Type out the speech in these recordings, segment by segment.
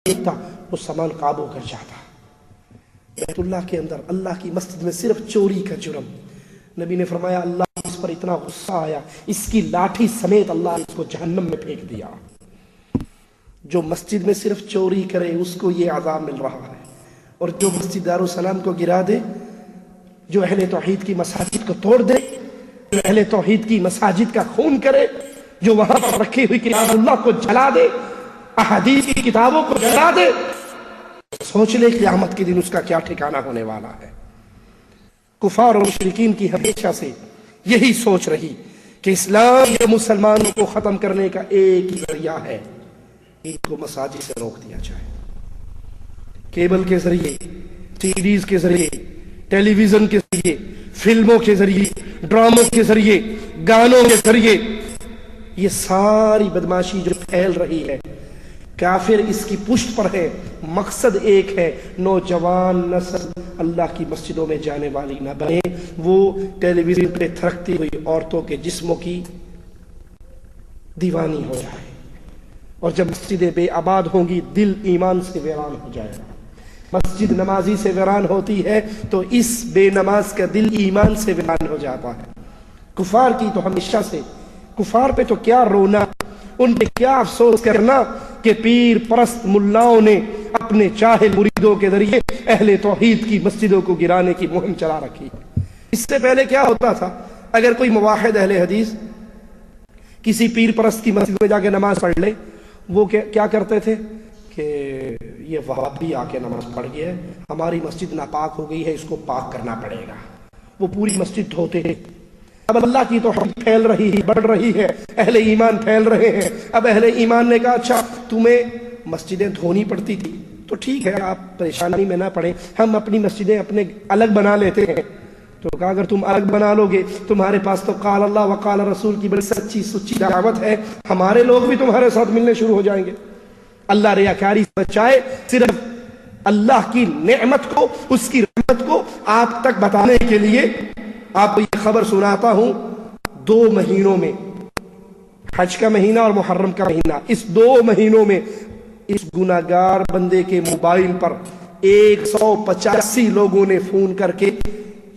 دیکھتا وہ سامان قابو کر جاتا۔ بیت اللہ کے اندر اللہ کی مسجد میں صرف چوری کا جرم، نبی نے فرمایا اللہ اس پر اتنا غصہ آیا اس کی لاٹھی سمیت اللہ نے اس کو جہنم میں پھینک دیا۔ جو مسجد میں صرف چوری کرے اس کو یہ عذاب مل رہا ہے، اور جو مسجد دارالسلام کو گرا دے، جو اہل توحید کی مساجد کو توڑ دے، جو اہل توحید کی مساجد کا خون کرے، جو وہاں پر رکھی ہوئی کتاب اللہ کو جلا دے، احادیث کی کتابوں کو جلا دے، سوچ لے قیامت کے دن اس کا کیا ٹھکانہ ہونے والا ہے۔ کفار اور مشرکین کی ہمیشہ سے یہی سوچ رہی کہ اسلام یا مسلمانوں کو ختم کرنے کا ایک ہی ذریعہ ہے، ان کو مساجد سے روک دیا جائے۔ کیبل کے ذریعے، ٹی ویز کے ذریعے، ٹیلی ویژن کے ذریعے، فلموں کے ذریعے، ڈراموں کے ذریعے، گانوں کے ذریعے، یہ ساری بدماشی جو پھیل رہی ہے، کافر اس کی پشت پر ہے، مقصد ایک ہے، نوجوان نسل اللہ کی مسجدوں میں جانے والی نہ بنے، وہ ٹیلی ویژن پہ تھرکتی ہوئی عورتوں کے جسموں کی دیوانی ہو جائے، اور جب مسجدیں بے آباد ہوں گی دل ایمان سے ویران ہو جائے گا۔ مسجد نمازی سے ویران ہوتی ہے تو اس بے نماز کا دل ایمان سے ویران ہو جاتا ہے۔ کفار کی تو ہمیشہ سے، کفار پہ تو کیا رونا، ان پہ کیا افسوس کرنا کہ پیر پرست ملاؤں نے اپنے چاہل مریدوں کے ذریعے اہل توحید کی مسجدوں کو گرانے کی مہم چلا رکھی۔ اس سے پہلے کیا ہوتا تھا، اگر کوئی موحد اہل حدیث کسی پیر پرست کی مسجد میں جا کے نماز پڑھ لے، وہ کیا کرتے تھے کہ یہ وہابی آ کے نماز پڑھ گیا ہے، ہماری مسجد ناپاک ہو گئی ہے، اس کو پاک کرنا پڑے گا، وہ پوری مسجد دھوتے ہیں۔ اب اللہ کی توحید پھیل رہی ہے، بڑھ رہی ہے، اہل ایمان پھیل رہے ہیں، اب اہل ایمان نے کہا اچھا تمہیں مسجدیں دھونی پڑتی تھی تو ٹھیک ہے، آپ پریشانی میں نہ پڑیں، ہم اپنی مسجدیں اپنے الگ بنا لیتے ہیں۔ تو کہا اگر تم الگ بنا لو گے، تمہارے پاس تو قال اللہ وقال رسول کی بڑی سچی سچی دعوت ہے، ہمارے لوگ بھی تمہارے ساتھ ملنے شروع ہو جائیں گے۔ اللہ ریاکاری سے بچائے، صرف اللہ کی نعمت کو، اس کی رحمت کو آپ تک بتانے کے لیے آپ کو یہ خبر سناتا ہوں، 2 مہینوں میں، حج کا مہینہ اور محرم کا مہینہ، اس 2 مہینوں میں اس گناہگار بندے کے موبائل پر 185 لوگوں نے فون کر کے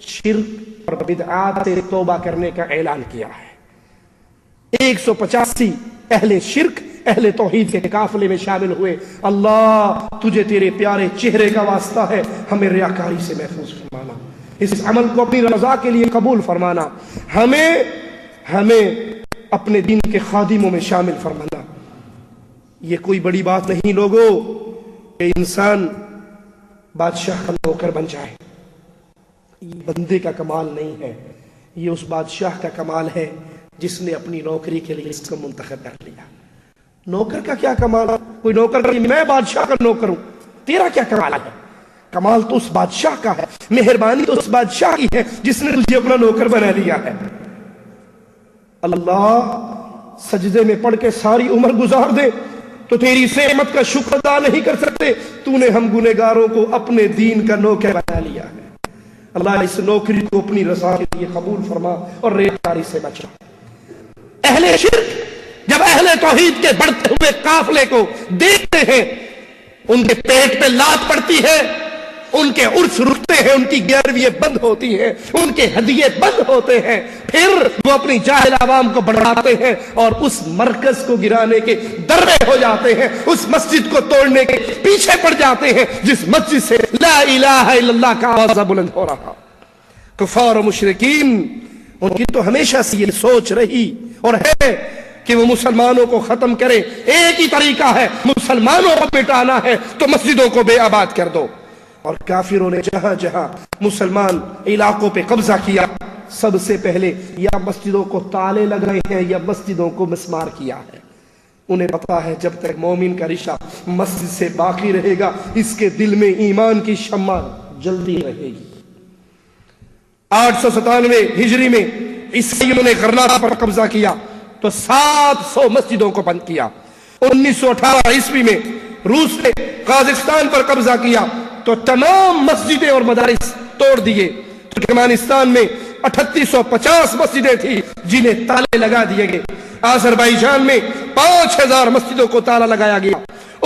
شرک اور بدعات سے توبہ کرنے کا اعلان کیا ہے۔ 185 اہل شرک اہل توحید کے قافلے میں شامل ہوئے۔ اللہ تجھے تیرے پیارے چہرے کا واسطہ ہے، ہمیں ریاکاری سے محفوظ فرمانا، اس عمل کو اپنی رضا کے لیے قبول فرمانا، ہمیں اپنے دین کے خادموں میں شامل فرمانا۔ یہ کوئی بڑی بات نہیں لوگوں کہ انسان بادشاہ کا نوکر بن جائے، یہ بندے کا کمال نہیں ہے، یہ اس بادشاہ کا کمال ہے جس نے اپنی نوکری کے لیے اس کو منتخب کر لیا۔ نوکر کا کیا کمال؟ کوئی نوکر کہ میں بادشاہ کا نوکر ہوں، تیرا کیا کمال ہے؟ کمال تو اس بادشاہ کا ہے، مہربانی تو اس بادشاہ کی ہے جس نے تجھے اپنا نوکر بنا لیا ہے۔ اللہ سجدے میں پڑھ کے ساری عمر گزار دے تو تیری اس نعمت کا شکر ادا نہیں کر سکتے، تو نے ہم گنہگاروں کو اپنے دین کا نوکر بنا لیا ہے۔ اللہ اس نوکری کو اپنی رضا کے لیے قبول فرما اور ریاکاری سے بچا۔ اہل شرک جب اہل توحید کے بڑھتے ہوئے قافلے کو دیکھتے ہیں، ان کے پیٹ پہ لات پڑتی ہے، ان کے عرس رکتے ہیں، ان کی گیروییں بند ہوتی ہیں، ان کے ہدیے بند ہوتے ہیں، پھر وہ اپنی جاہل عوام کو بڑھاتے ہیں اور اس مرکز کو گرانے کے دربے ہو جاتے ہیں، اس مسجد کو توڑنے کے پیچھے پڑ جاتے ہیں جس مسجد سے لا الہ الا اللہ کا آواز بلند ہو رہا۔ کفار و مشرکین ان کی تو ہمیشہ سے یہ سوچ رہی اور ہے کہ وہ مسلمانوں کو ختم کرے، ایک ہی طریقہ ہے، مسلمانوں کو مٹانا ہے تو مسجدوں کو بے آباد کر دو۔ اور کافروں نے جہاں جہاں مسلمان علاقوں پہ قبضہ کیا، سب سے پہلے یا مسجدوں کو تالے لگائے ہیں یا مسجدوں کو مسمار کیا ہے۔ انہیں پتا ہے جب تک مومن کا رشتہ مسجد سے باقی رہے گا، اس کے دل میں ایمان کی شمع جلتی رہے گی۔ 897 ہجری میں عیسائیوں نے غرناطہ پر قبضہ کیا تو 700 مسجدوں کو بند کیا۔ 1918 عیسوی میں روس نے قازقستان پر قبضہ کیا تو تمام مسجدیں اور مدارس توڑ دیے۔ ترکمانستان میں 3850 مسجدیں تھیں جنہیں تالے لگا دیے گئے۔ آذربائیجان میں 5000 مسجدوں کو تالا لگایا گیا۔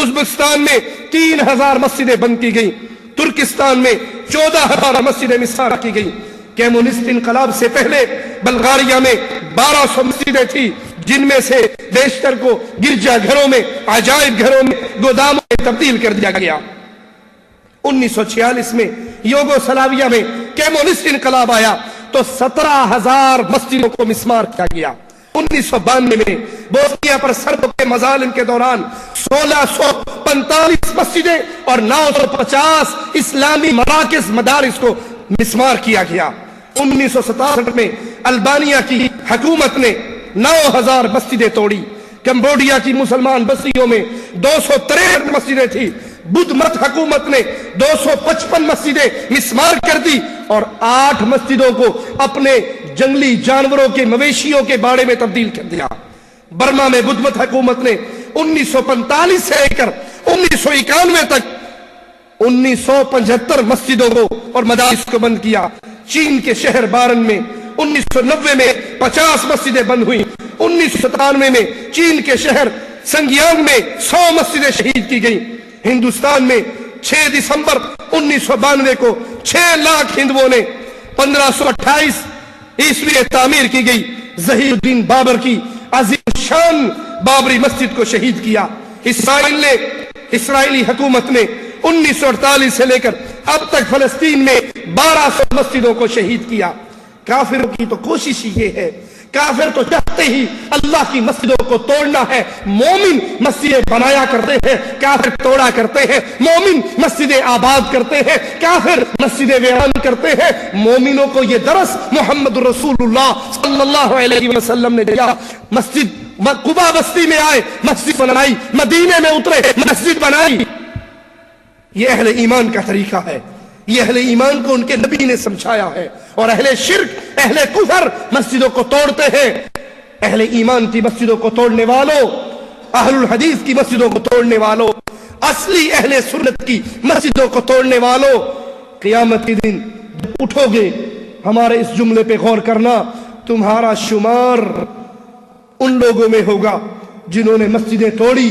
ازبکستان میں 3000 مسجدیں بند کی گئیں، ترکستان میں 14,000 مسجدیں مسمار کی گئیں۔ کمیونسٹ انقلاب سے پہلے بلغاریہ میں 1200 مسجدیں تھی، جن میں سے بیشتر کو گرجا گھروں میں، عجائب گھروں میں، گوداموں میں تبدیل کر دیا گیا۔ 1946 میں یوگوسلاویہ میں کمیونسٹ انقلاب آیا تو 17,000 مسجدوں کو مسمار کیا گیا۔ 1992 میں بوسنیا پر سربوں کے مظالم کے دوران 1645 مسجدیں اور 950 اسلامی مراکز مدارس کو مسمار کیا گیا۔ 1967 میں البانیہ کی حکومت نے 9,000 مسجدیں توڑی۔ کمبوڈیا کی مسلمان بستیوں میں 263 مسجدیں تھی، بدھ مت حکومت نے 255 مسجدیں مسمار کر دی اور 8 مسجدوں کو اپنے جنگلی جانوروں کے مویشیوں کے باڑے میں تبدیل کر دیا۔ برما میں بدھ مت حکومت نے 1945 سے لے کر 1991 تک 1975 مسجدوں کو اور مدارس کو بند کیا۔ چین کے شہر بارن میں 1990 میں 50 مسجدیں بند ہوئیں۔ 1997 میں چین کے شہر سنگیانگ میں 100 مسجدیں شہید کی گئیں۔ ہندوستان میں 6 دسمبر 1992 کو 6 لاکھ ہندوؤں نے 1528 عیسوی میں تعمیر کی گئی ظہیر الدین بابر کی عظیم شان بابری مسجد کو شہید کیا۔ اسرائیلی حکومت نے 1948 سے لے کر اب تک فلسطین میں 1200 مسجدوں کو شہید کیا۔ کافروں کی تو کوشش ہی یہ ہے، کافر تو چاہتے ہی اللہ کی مسجدوں کو توڑنا ہے۔ مومن مسجدیں بنایا کرتے ہیں، کافر توڑا کرتے ہیں۔ مومن مسجدیں آباد کرتے ہیں، کافر مسجدیں ویران کرتے ہیں۔ مومنوں کو یہ درس محمد رسول اللہ صلی اللہ علیہ وسلم نے دیا۔ مسجد قبا بستی میں آئے، مسجد بنائی، مدینے میں اترے، مسجد بنائی۔ یہ اہل ایمان کا طریقہ ہے، یہ اہل ایمان کو ان کے نبی نے سمجھایا ہے۔ اور اہل شرک، اہل کفر مسجدوں کو توڑتے ہیں۔ اہل ایمان کی مسجدوں کو توڑنے والوں، اہل الحدیث کی مسجدوں کو توڑنے والوں، اصلی اہل سنت کی مسجدوں کو توڑنے والوں، قیامت کے دن جب اٹھو گے، ہمارے اس جملے پہ غور کرنا، تمہارا شمار ان لوگوں میں ہوگا جنہوں نے مسجدیں توڑی۔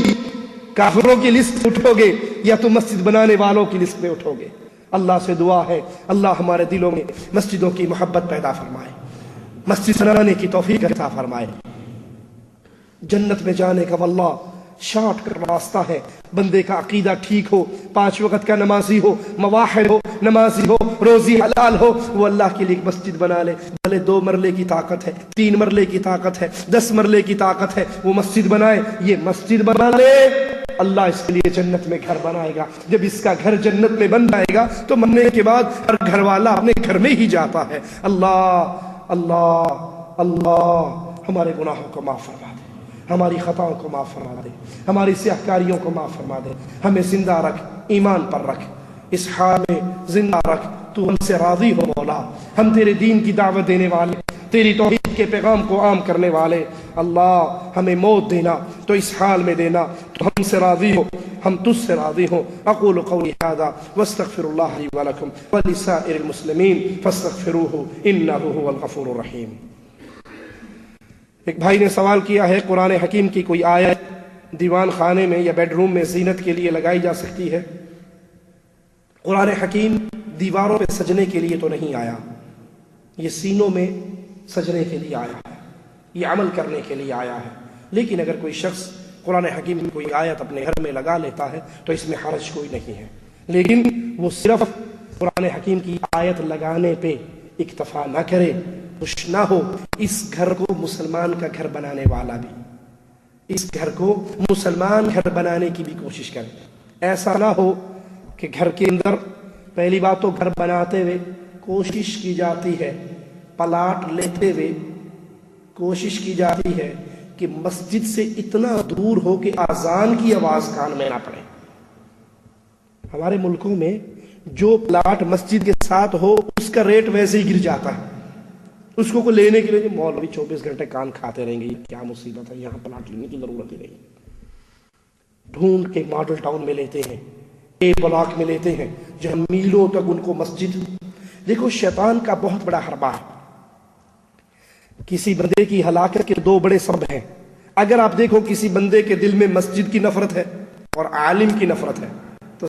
کافروں کی لسٹ اٹھو گے یا تم مسجد بنانے والوں کی لسٹ میں اٹھو گے؟ اللہ سے دعا ہے اللہ ہمارے دلوں میں مسجدوں کی محبت پیدا فرمائے، مسجد بنانے کی توفیق عطا فرمائے۔ جنت میں جانے کا واللہ شارٹ کٹ راستہ ہے، بندے کا عقیدہ ٹھیک ہو، 5 وقت کا نمازی ہو، موحد ہو، نمازی ہو، روزی حلال ہو، وہ اللہ کے لیے ایک مسجد بنا لے۔ بھلے 2 مرلے کی طاقت ہے، 3 مرلے کی طاقت ہے، 10 مرلے کی طاقت ہے، وہ مسجد بنائے۔ یہ مسجد بنا لے، اللہ اس کے لیے جنت میں گھر بنائے گا۔ جب اس کا گھر جنت میں بن جائے گا تو مرنے کے بعد ہر گھر والا اپنے گھر میں ہی جاتا ہے۔ اللہ اللہ اللہ ہمارے گناہوں کو معاف فرما دے، ہماری خطاؤں کو معاف فرما دے، ہماری سیاہکاریوں کو معاف فرما دے، ہمیں زندہ رکھ، ایمان پر رکھ، اس حال میں زندہ رکھ۔ تو ہم سے راضی ہو مولا، ہم تیرے دین کی دعوت دینے والے، تیری توحید کے پیغام کو عام کرنے والے، اللہ ہمیں موت دینا تو اس حال میں دینا تو ہم سے راضی ہو، ہم تجھ سے راضی ہوں۔ اقول قولی ھذا واستغفر اللہ لی ولکم ولسائر المسلمین فاستغفروہ انہ ھو الغفور الرحیم۔ ایک بھائی نے سوال کیا ہے، قرآن حکیم کی کوئی آیت دیوان خانے میں یا بیڈ روم میں زینت کے لیے لگائی جا سکتی ہے؟ قرآن حکیم دیواروں پہ سجنے کے لیے تو نہیں آیا، یہ سینوں میں سجنے کے لیے آیا ہے، یہ عمل کرنے کے لیے آیا ہے۔ لیکن اگر کوئی شخص قرآن حکیم کی کوئی آیت اپنے گھر میں لگا لیتا ہے تو اس میں حرج کوئی نہیں ہے، لیکن وہ صرف قرآن حکیم کی آیت لگانے پہ اکتفا نہ کرے، خوش نہ ہو، اس گھر کو مسلمان کا گھر بنانے والا بھی اس گھر کو مسلمان گھر بنانے کی بھی کوشش کرے۔ ایسا نہ ہو کہ گھر کے اندر پہلی بات تو گھر بناتے ہوئے کوشش کی جاتی ہے، پلاٹ لیتے ہوئے کوشش کی جاتی ہے کہ مسجد سے اتنا دور ہو کہ اذان کی آواز کان میں نہ پڑے۔ ہمارے ملکوں میں جو پلاٹ مسجد کے ساتھ ہو اس کا ریٹ ویسے ہی گر جاتا ہے، اس کو لینے کے لیے مولوی 24 گھنٹے کان کھاتے رہیں گے، کیا مصیبت ہے، یہاں پلاٹ لینے کی ضرورت ہی نہیں۔ ڈھونڈ کے ماڈل ٹاؤن میں لیتے ہیں، اے بلاک میں لیتے ہیں، جہاں میلوں تک ان کو مسجد۔ دیکھو شیطان کا بہت بڑا حربہ ہے، کسی بندے کی ہلاکت کے 2 بڑے سبب ہیں۔ اگر آپ دیکھو کسی بندے کے دل میں مسجد کی نفرت ہے اور عالم کی نفرت ہے.